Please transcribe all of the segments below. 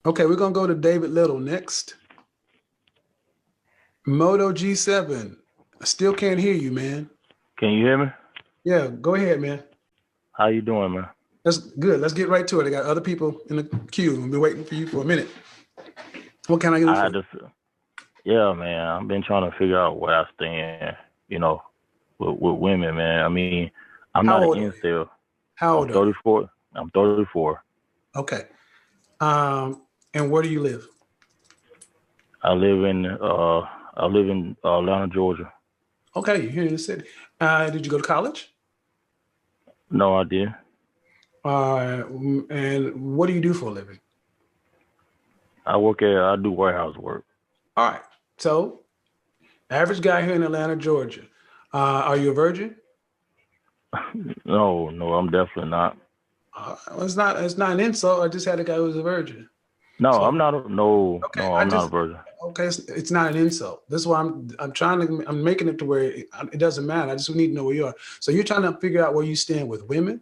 Okay, we're gonna go to David Little next. Moto G7. I still can't hear you, man. Can you hear me? Yeah, go ahead, man. How you doing, man? That's good. Let's get right to it. I got other people in the queue. We'll be waiting for you for a minute. What can I do I for had you? to, yeah, man. I've been trying to figure out where I stand, with women, man. I mean, I'm not How an old are you? incel. How I'm old are you? 34. I'm 34. Okay. And where do you live? I live in Atlanta, Georgia. Okay, you're here in the city. Did you go to college? No idea. And what do you do for a living? I do warehouse work. All right. So, average guy here in Atlanta, Georgia. Are you a virgin? No, I'm definitely not. It's not an insult. I just had a guy who was a virgin. No, So I'm not. okay, I'm not a virgin. it's not an insult. This is why I'm making it to where it doesn't matter. I just need to know where you are. So you're trying to figure out where you stand with women.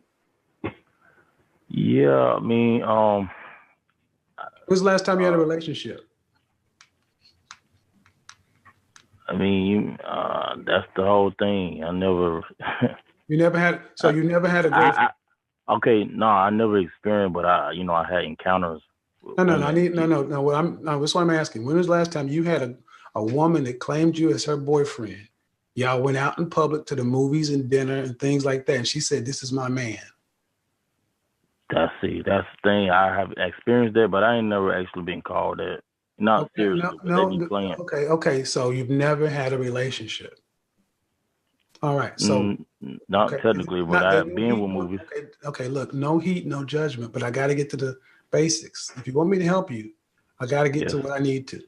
Yeah, I mean, When's the last time you had a uh, relationship? that's the whole thing. I never. You never had. So I, you never had a girlfriend. I, Okay, no, I never experienced, but I had encounters with No, no, no. I women. need no, no, no. What I'm no. That's what I'm asking. When was the last time you had a woman that claimed you as her boyfriend? Y'all went out in public to the movies and dinner and things like that, and she said, "This is my man." That's the thing. I have experienced that, but I ain't never actually been called that. Not Okay, no, seriously, but they be no. playing. Okay, okay. So you've never had a relationship. All right. So Mm, not okay, technically, but not I there's have no been heat. with No, movies. okay, okay. Look, no heat, no judgment. But I got to get to the basics. If you want me to help you, I got to get Yes. to what I need to.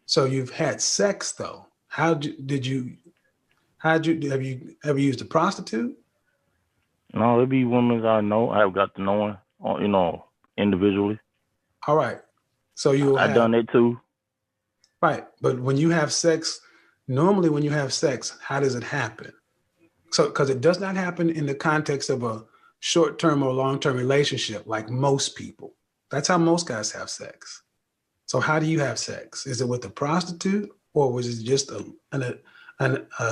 So you've had sex though. How did you? How'd you have you ever used a prostitute? No, it be women I know. I have got to know her, individually. All right. So you will I have done it too. right. But when you have sex, normally when you have sex, how does it happen? So because it does not happen in the context of a short-term or long-term relationship like most people. That's how most guys have sex. So how do you have sex? Is it with a prostitute or was it just a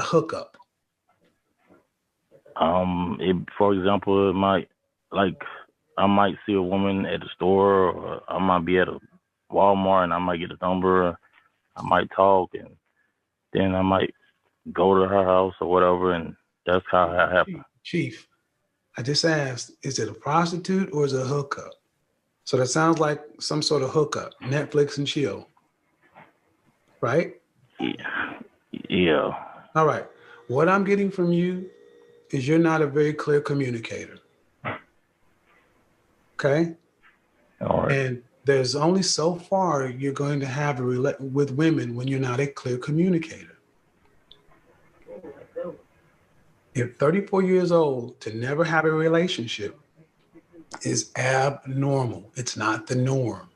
hookup? For example, it might like I might see a woman at the store, or I might be at a Walmart, and I might get a number. I might talk, and then I might go to her house or whatever, and that's how it happened. Chief, I just asked, is it a prostitute or is it a hookup? So that sounds like some sort of hookup, Netflix and chill, right? Yeah, yeah. All right. What I'm getting from you is you're not a very clear communicator, okay? All right. And there's only so far you're going to have with women when you're not a clear communicator. You're 34 years old to never have a relationship is abnormal. It's not the norm.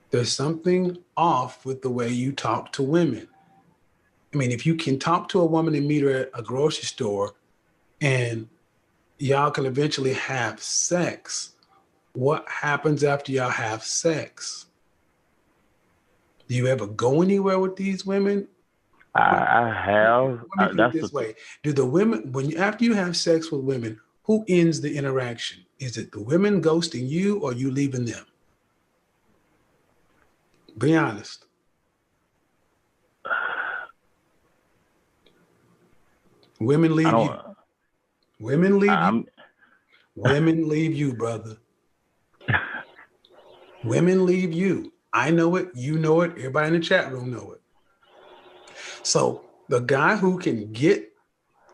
There's something off with the way you talk to women. I mean, if you can talk to a woman and meet her at a grocery store and y'all can eventually have sex, what happens after y'all have sex? Do you ever go anywhere with these women? I have. Let me put it That's the this way. Do the women, after you have sex with women, who ends the interaction? Is it the women ghosting you or you leaving them? Be honest. Women I leave you. don't. Women leave you. I'm. Women leave you, brother. Women leave you. I know it. You know it. Everybody in the chat room know it. So the guy who can get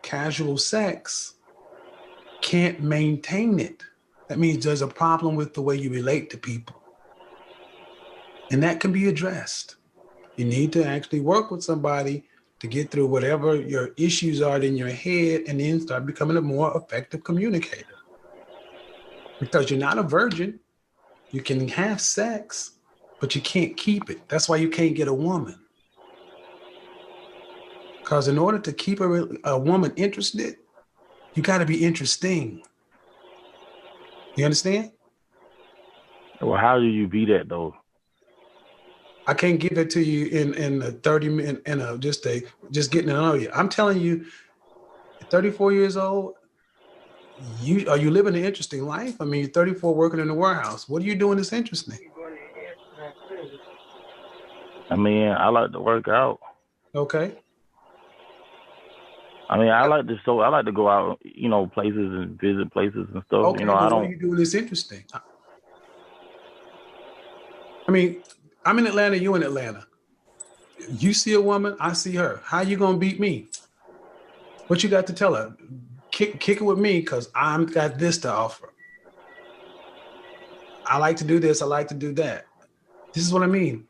casual sex can't maintain it. That means there's a problem with the way you relate to people. And that can be addressed. You need to actually work with somebody to get through whatever your issues are in your head and then start becoming a more effective communicator. Because you're not a virgin. You can have sex, but you can't keep it. That's why you can't get a woman. Because in order to keep a woman interested, you got to be interesting. You understand? Well, how do you be that though? I can't give it to you in a 30 minute in a just getting to know you. I'm telling you, 34 years old. Are you living an interesting life? I mean, you're 34 working in the warehouse. What are you doing that's interesting? I mean, I like to work out. Okay. I mean, I like to go out, places and visit places and stuff. Okay, I but what are don't. you doing that's interesting? I mean, I'm in Atlanta, you in Atlanta. You see a woman, I see her. How you gonna beat me? What you got to tell her? Kick it with me because I'm got this to offer. I like to do this, I like to do that. This is what I mean.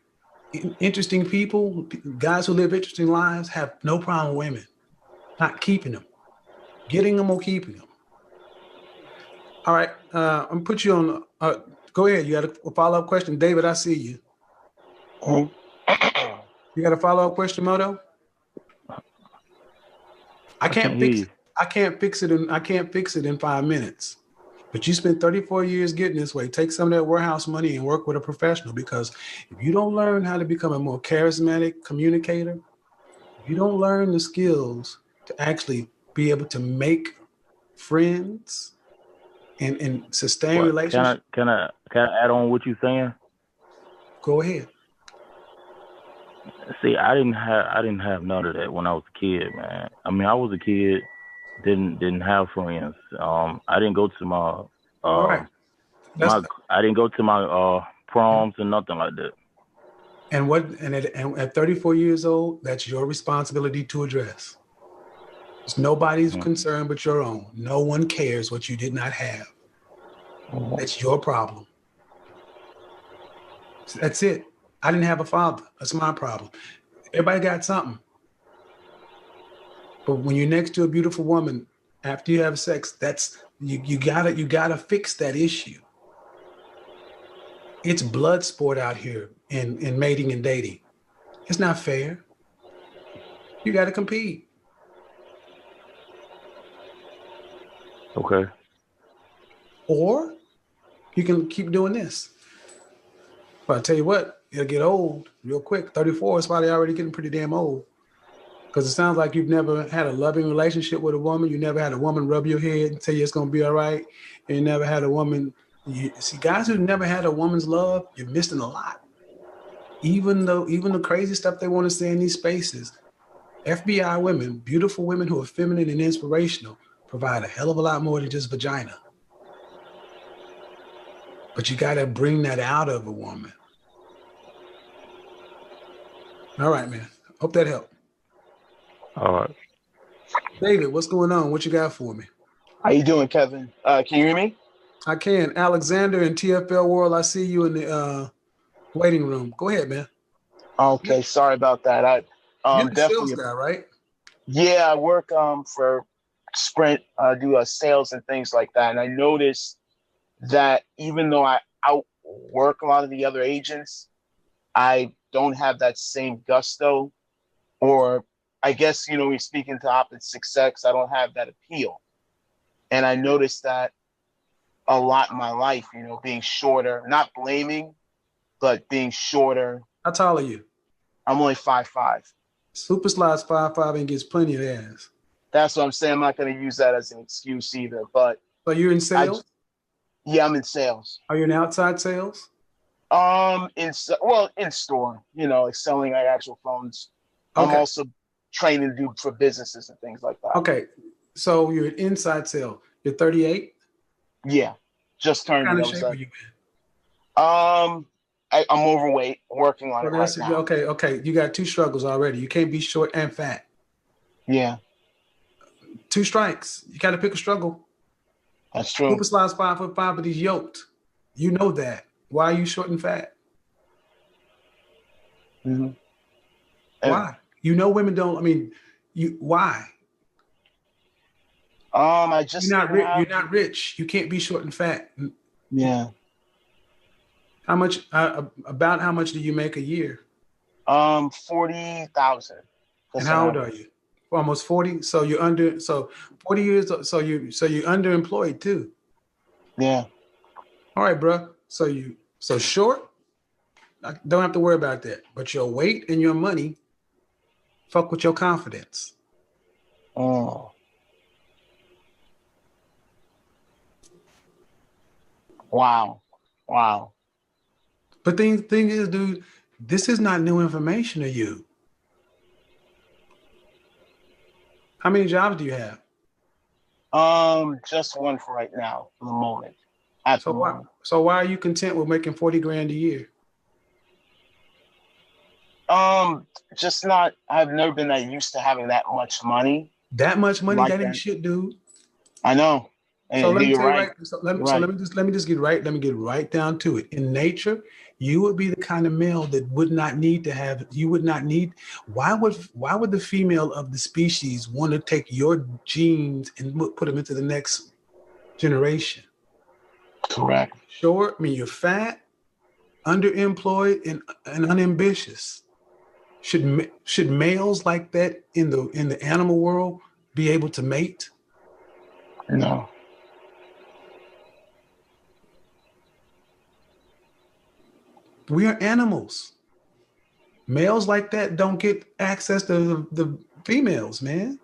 Interesting people, guys who live interesting lives have no problem with women. Not keeping them. Getting them or keeping them. All right, I'm gonna put you on. Go ahead. You got a follow-up question, David? I see you. You got a follow-up question, Moto? I can't hear fix you. it. I can't fix it in 5 minutes. But you spent 34 years getting this way. Take some of that warehouse money and work with a professional, because if you don't learn how to become a more charismatic communicator, if you don't learn the skills to actually be able to make friends and sustain What relationships, can I add on what you're saying? go ahead. See, I didn't have none of that when I was a kid, man. I mean, I was a kid, didn't have friends. I didn't go to my All right. I didn't go to my proms and nothing like that. And at 34 years old, that's your responsibility to address. It's nobody's concern but your own. No one cares what you did not have. That's your problem. That's it. I didn't have a father. That's my problem. Everybody got something. But when you're next to a beautiful woman after you have sex, that's you gotta fix that issue. It's blood sport out here in mating and dating. It's not fair. You gotta compete. Okay. Or you can keep doing this. But I tell you what, it'll get old real quick. 34 is probably already getting pretty damn old. Because it sounds like you've never had a loving relationship with a woman. You never had a woman rub your head and tell you it's going to be all right. And you never had a woman. See, guys who never had a woman's love, you're missing a lot. Even the crazy stuff they want to say in these spaces, FBI women, beautiful women who are feminine and inspirational, provide a hell of a lot more than just vagina. But you got to bring that out of a woman. All right, man. Hope that helped. All right. David, what's going on? What you got for me? How you doing, Kevin? Can you hear me? I can. Alexander in TFL World, I see you in the waiting room. Go ahead, man. Okay, sorry about that. You're the Definitely. sales guy, right? Yeah, I work for Sprint, do sales and things like that. And I noticed that even though I outwork a lot of the other agents, I don't have that same gusto, or I guess, we're speaking to opposite sex, I don't have that appeal. And I noticed that a lot in my life, being shorter, not blaming, but being shorter. How tall are you? I'm only 5'5". Super slides 5'5" and gets plenty of ass. That's what I'm saying. I'm not going to use that as an excuse either. But so you're in sales? Yeah, I'm in sales. Are you in outside sales? In store, like selling actual phones. Okay. I'm also training to do for businesses and things like that. Okay, so you're an inside sale. You're 38. Yeah, just turned. What kind of shape are you in? I'm overweight. Working on it right now. Okay. You got two struggles already. You can't be short and fat. Yeah. 2 strikes. You got to pick a struggle. That's true. Super slides 5'5", but he's yoked. You know that. Why are you short and fat? Mm-hmm. Why? Women don't. I mean, why? I just you're not rich. You can't be short and fat. Yeah. How much? About how much do you make a year? 40,000. And how old are you? Almost 40. So you're under. So 40 years. So you're underemployed too. Yeah. All right, bro. So you So short, I don't have to worry about that. But your weight and your money fuck with your confidence. Oh. Wow. Wow. But the thing is, dude, this is not new information to you. How many jobs do you have? Just one for right now, for the moment. At the moment. So why are you content with making 40 grand a year? Just not. I've never been that used to having that much money. That much money, Like that ain't that. shit, dude. I know. And So let me you're tell you right. right. So let me just get right. Let me get right down to it. In nature, you would be the kind of male that would not need to have. You would not need. Why would the female of the species want to take your genes and put them into the next generation? Correct. Sure. I mean, you're fat, underemployed, and unambitious. Should males like that in the animal world be able to mate? No. We are animals. Males like that don't get access to the females, man.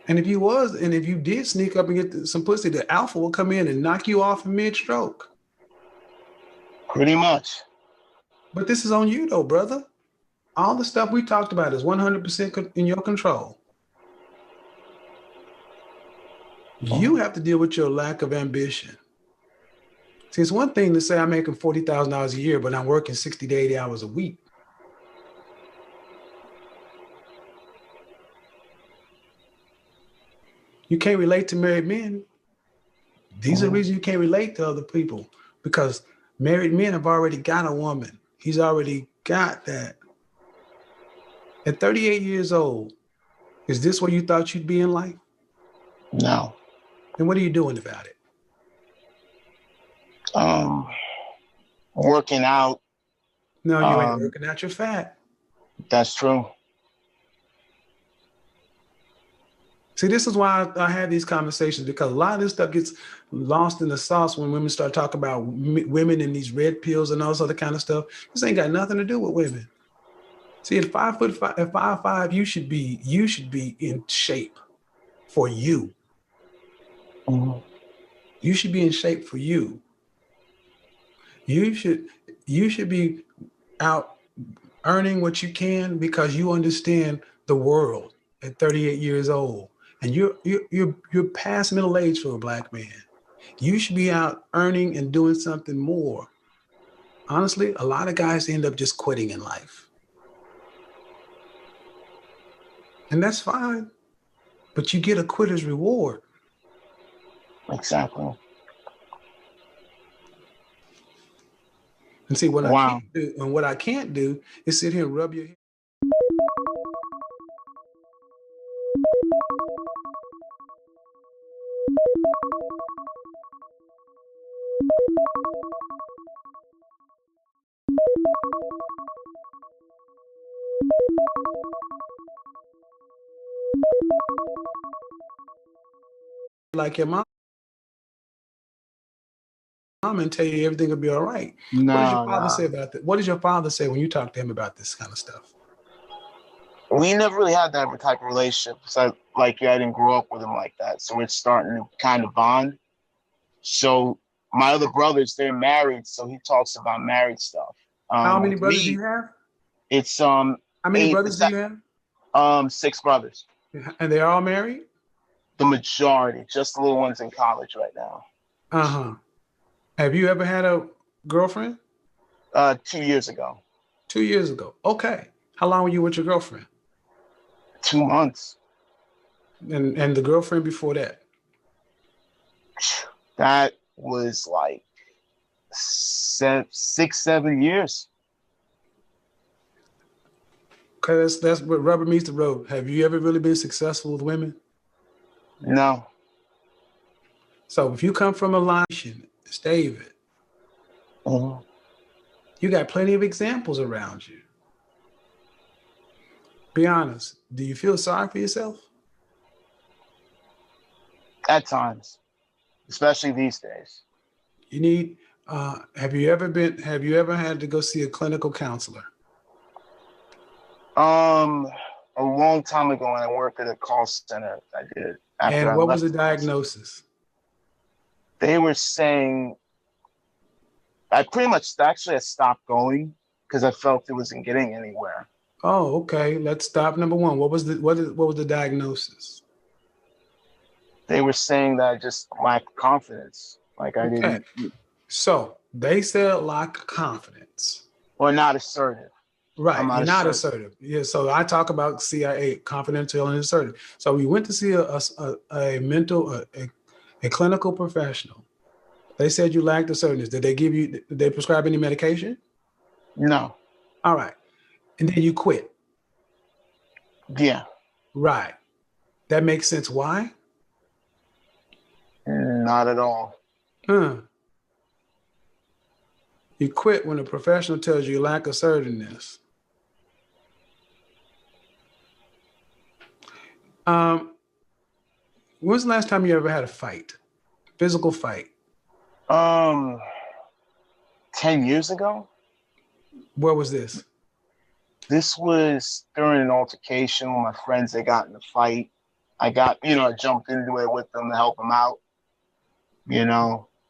And if you did sneak up and get some pussy, the alpha will come in and knock you off in mid-stroke. Pretty much. But this is on you though, brother. All the stuff we talked about is 100% in your control. You have to deal with your lack of ambition. See, it's one thing to say I'm making $40,000 a year, but I'm working 60 to 80 hours a week. You can't relate to married men. These are the reasons you can't relate to other people, because married men have already got a woman. He's already got that. At 38 years old, is this where you thought you'd be in life? No. Then what are you doing about it? Working out. No, you ain't working out. You're fat. That's true. See, this is why I have these conversations, because a lot of this stuff gets lost in the sauce when women start talking about women and these red pills and all this other kind of stuff. This ain't got nothing to do with women. See, at 5'5", at 5'5", you should be in shape for you. Mm-hmm. You should be in shape for you. You should be out earning what you can because you understand the world at 38 years old. And you're past middle age for a black man. You should be out earning and doing something more. Honestly, a lot of guys end up just quitting in life. And that's fine. But you get a quitter's reward. Exactly. And see, what I can't do is sit here and rub your head. Like your mom and tell you everything will be all right. No, what does your father say about that? What does your father say when you talk to him about this kind of stuff? We never really had that type of relationship. So, I didn't grow up with him like that. So we're starting to kind of bond. So my other brothers, they're married. So he talks about married stuff. How many brothers do you have? It's How many brothers do you have? 6 brothers. And they're all married? The majority, just the little ones in college right now. Uh-huh. Have you ever had a girlfriend? 2 years ago. 2 years ago. Okay. How long were you with your girlfriend? 2 months. And the girlfriend before that? That was like 6-7 years. Okay, that's what rubber meets the road. Have you ever really been successful with women? No. So if you come from a line, it's David. Mm-hmm. You got plenty of examples around you. Be honest. Do you feel sorry for yourself? At times, especially these days. Have you ever had to go see a clinical counselor? A long time ago when I worked at a call center, I did. After And I what was left the the call center. diagnosis? They were saying I pretty much actually I stopped going because I felt it wasn't getting anywhere. Oh, okay. Let's stop. Number one, what was the diagnosis? They were saying that I just lacked confidence. Like I Okay. didn't, So they said lack of confidence. or not assertive. Right. I'm You're not assertive. Yeah. So I talk about CIA, confidential and assertive. So we went to see a clinical professional. They said you lacked assertiveness. Did they prescribe any medication? No. All right. And then you quit. Yeah. Right. That makes sense. Why? Not at all. You quit when a professional tells you lack assertiveness. When's the last time you ever had a fight? Physical fight? 10 years ago. Where was this? This was during an altercation with my friends. They got in a fight. I jumped into it with them to help them out.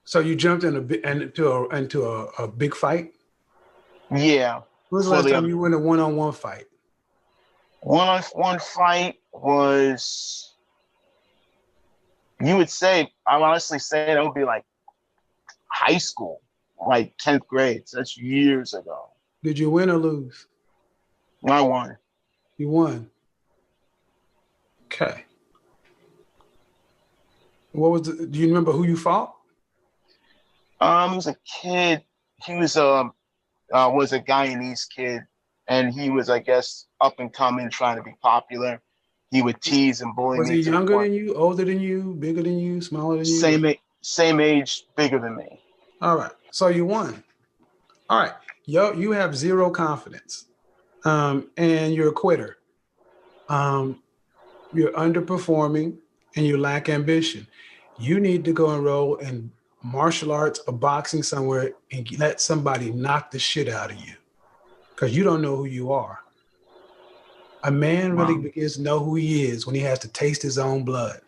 So you jumped into a big fight? Yeah. When was the last time you went a one-on-one fight? One-on-one fight was, I would honestly say that would be like high school, like 10th grade. So that's years ago. Did you win or lose? I won. You won. Okay. Do you remember who you fought? He was a kid. He was a Guyanese kid, and he was, I guess, up and coming, trying to be popular. He would tease and bully me. Was he younger than you, older than you, bigger than you, smaller than you? Same age, bigger than me. All right. So you won. All right. You have zero confidence, and you're a quitter. You're underperforming, and you lack ambition. You need to go enroll in martial arts or boxing somewhere and let somebody knock the shit out of you, because you don't know who you are. A man really begins to know who he is when he has to taste his own blood.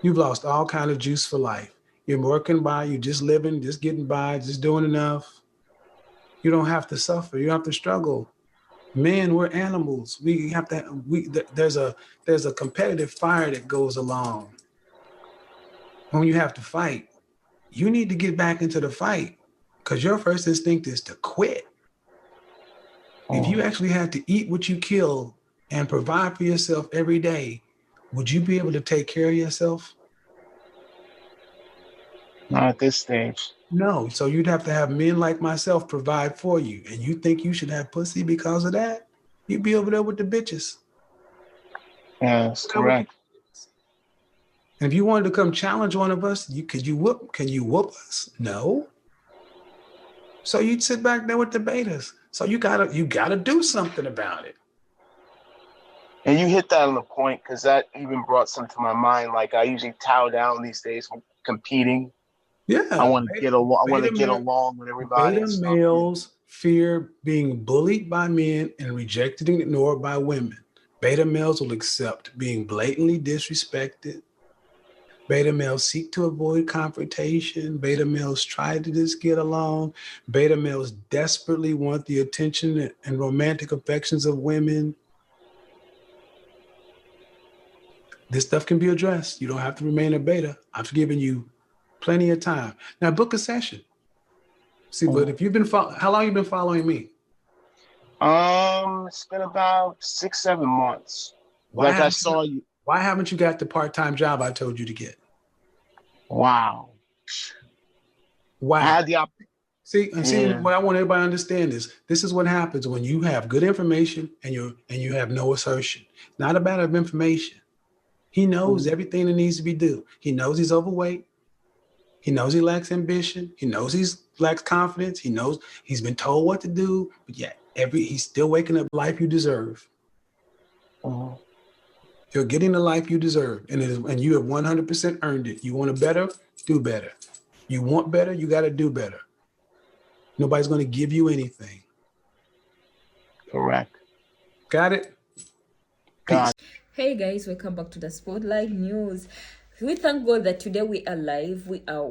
You've lost all kind of juice for life. You're working by, you're just living, just getting by, just doing enough. You don't have to suffer. You don't have to struggle. Men, we're animals. There's a competitive fire that goes along. When you have to fight, you need to get back into the fight, because your first instinct is to quit. If you actually had to eat what you kill and provide for yourself every day, would you be able to take care of yourself? Not at this stage. No. So you'd have to have men like myself provide for you. And you think you should have pussy because of that? You'd be over there with the bitches. Yeah, that's correct. And if you wanted to come challenge one of us, can you whoop us? No. So you'd sit back there with the betas. So you gotta do something about it. And you hit that on the point, because that even brought something to my mind. Like, I usually tow down these days when competing. Yeah. I want to get along with everybody. Beta males fear being bullied by men and rejected and ignored by women. Beta males will accept being blatantly disrespected. Beta males seek to avoid confrontation. Beta males try to just get along. Beta males desperately want the attention and romantic affections of women. This stuff can be addressed. You don't have to remain a beta. I've given you plenty of time. Now book a session. See, but if you've been how long have you been following me? It's been about 6-7 months. I saw you. Why haven't you got the part-time job I told you to get? Wow. Wow. I had the opportunity. See, what I want everybody to understand is this is what happens when you have good information and you have no assertion. It's not a matter of information. He knows everything that needs to be done. He knows he's overweight. He knows he lacks ambition. He knows he lacks confidence. He knows he's been told what to do, but yet he's still waking up life you deserve. You're getting the life you deserve, and you have 100% earned it. You want to better, do better. You want better, you got to do better. Nobody's going to give you anything. Correct. Got it? God. Hey guys, welcome back to the Spotlight News. We thank God that today we are live, we are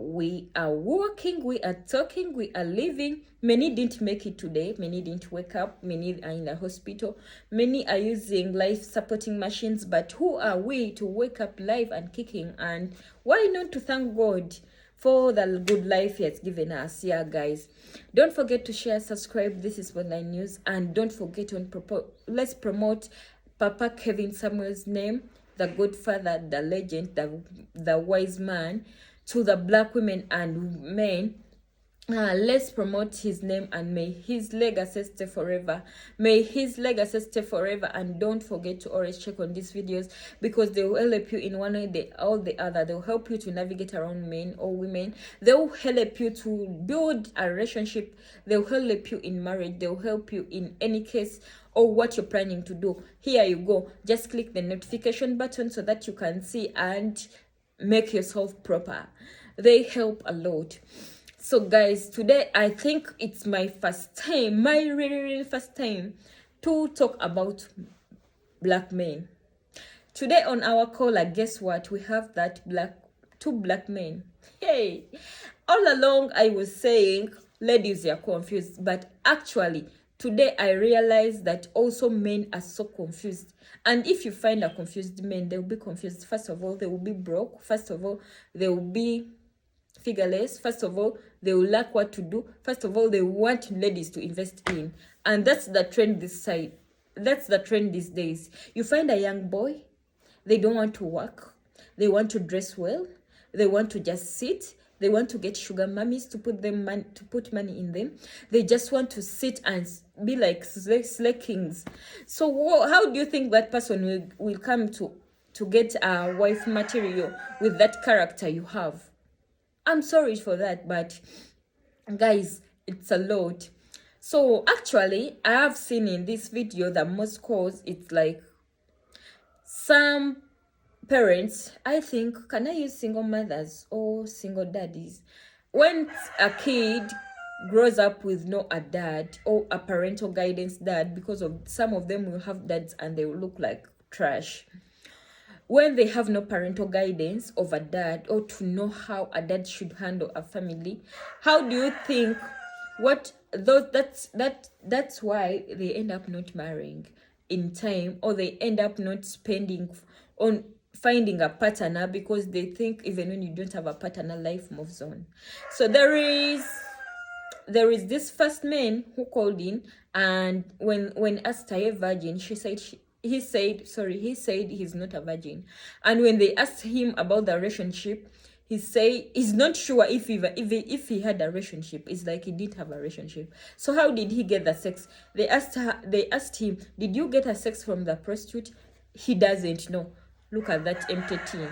working, we are talking, we are living. Many didn't make it today, many didn't wake up, many are in the hospital, many are using life supporting machines, but who are we to wake up live and kicking? And why not to thank God for the good life he has given us? Yeah guys, don't forget to share, subscribe. This is Spotlight News, and don't forget let's promote Papa Kevin Samuel's name, the good father, the legend, the wise man, to the black women and men. Let's promote his name, and may his legacy stay forever. May his legacy stay forever. And don't forget to always check on these videos, because they will help you in one way or the other. They'll help you to navigate around men or women. They'll help you to build a relationship. They'll help you in marriage. They'll help you in any case or what you're planning to do. Here you go. Just click the notification button so that you can see and make yourself proper. They help a lot. So guys, today I think it's my first time, my really first time to talk about black men. Today on our caller, guess what? We have two black men. Hey, all along I was saying ladies are confused, but actually today I realized that also men are so confused. And if you find a confused man, they will be confused. First of all, they will be broke. First of all, they will be figureless. First of all, they will lack what to do. First of all, they want ladies to invest in. And that's the trend That's the trend these days. You find a young boy, they don't want to work. They want to dress well. They want to just sit. They want to get sugar mummies to put money in them. They just want to sit and be like slackings. So how do you think that person will come to get a wife material with that character you have? I'm sorry for that, but guys, it's a lot. So actually, I have seen in this video that most cause it's like some parents, I think, can I use single mothers or single daddies? When a kid grows up with no a dad or a parental guidance dad, because of some of them will have dads and they will look like trash. When they have no parental guidance of a dad, or to know how a dad should handle a family, how do you think that's why they end up not marrying in time, or they end up not spending on finding a partner, because they think even when you don't have a partner, life moves on. So there is this first man who called in, and when asked, are you a virgin, he said he's not a virgin. And when they asked him about the relationship, he said he's not sure if he had a relationship. It's like he didn't have a relationship. So how did he get the sex? They asked him, did you get a sex from the prostitute? He doesn't know. Look at that empty tin.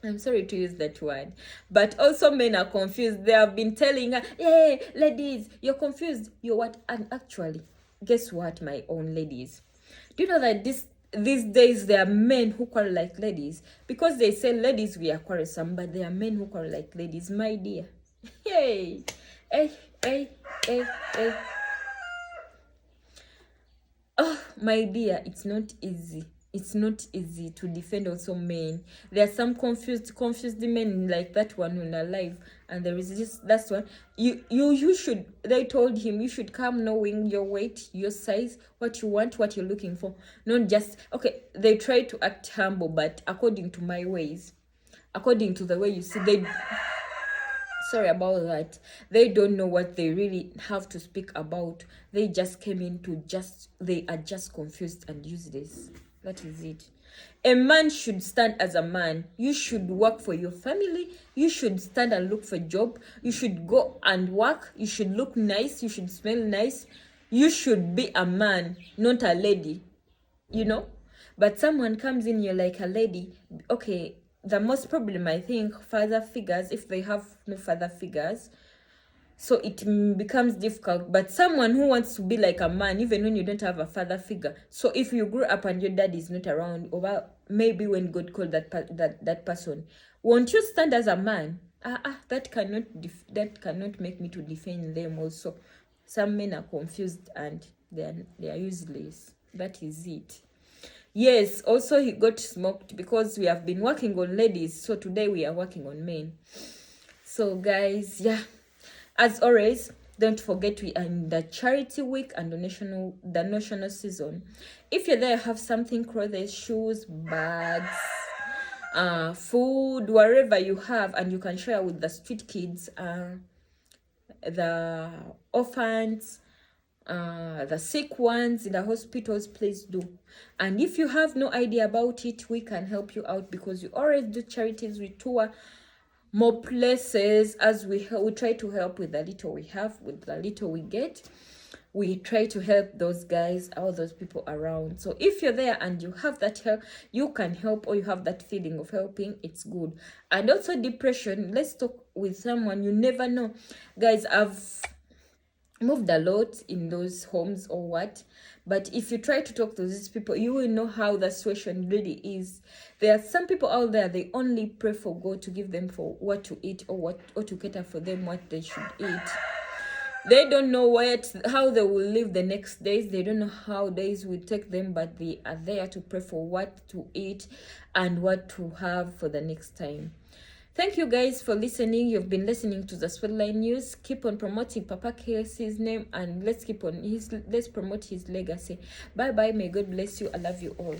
I'm sorry to use that word, but also men are confused. They have been telling her, hey ladies, you're confused, you're what? And actually, guess what, my own ladies, do you know that these days there are men who quarrel like ladies? Because they say ladies we are quarrelsome, but there are men who quarrel like ladies, my dear. Hey. Oh my dear, it's not easy. It's not easy to defend also men. There are some confused men like that one who are alive, and there is this last one. You should. They told him you should come knowing your weight, your size, what you want, what you're looking for. Not just okay. They try to act humble, but according to my ways, according to the way you see, they. Sorry about that. They don't know what they really have to speak about. They just came in to they are just confused and useless. That is it. A man should stand as a man. You should work for your family. You should stand and look for a job. You should go and work. You should look nice. You should smell nice. You should be a man, not a lady. You know? But someone comes in, you're like a lady. Okay, the most problem, I think, father figures, if they have no father figures, so it becomes difficult. But someone who wants to be like a man, even when you don't have a father figure, so if you grew up and your dad is not around, or maybe when God called that person, won't you stand as a man? That cannot make me to defend them also. Some men are confused and they are useless. That is it. Yes, also he got smoked because we have been working on ladies, so today we are working on men. So guys, yeah, as always, don't forget we are in the charity week and the national season. If you're there, have something, clothes, shoes, bags, food, whatever you have, and you can share with the street kids, the orphans, the sick ones in the hospitals. Please do. And if you have no idea about it, we can help you out, because we always do charities. We tour more places as we try to help with the little we have, with the little we get. We try to help those guys, all those people around. So if you're there and you have that help, you can help, or you have that feeling of helping, it's good. And also depression, let's talk with someone. You never know, guys. I've moved a lot in those homes or what, but if you try to talk to these people, you will know how the situation really is. There are some people out there, they only pray for God to give them for what to eat, or to cater for them what they should eat. They don't know how they will live the next days. They don't know how days will take them, but they are there to pray for what to eat and what to have for the next time. Thank you guys for listening. You've been listening to the Spotlight News. Keep on promoting Papa Casey's name, and let's promote his legacy. Bye bye. May God bless you. I love you all.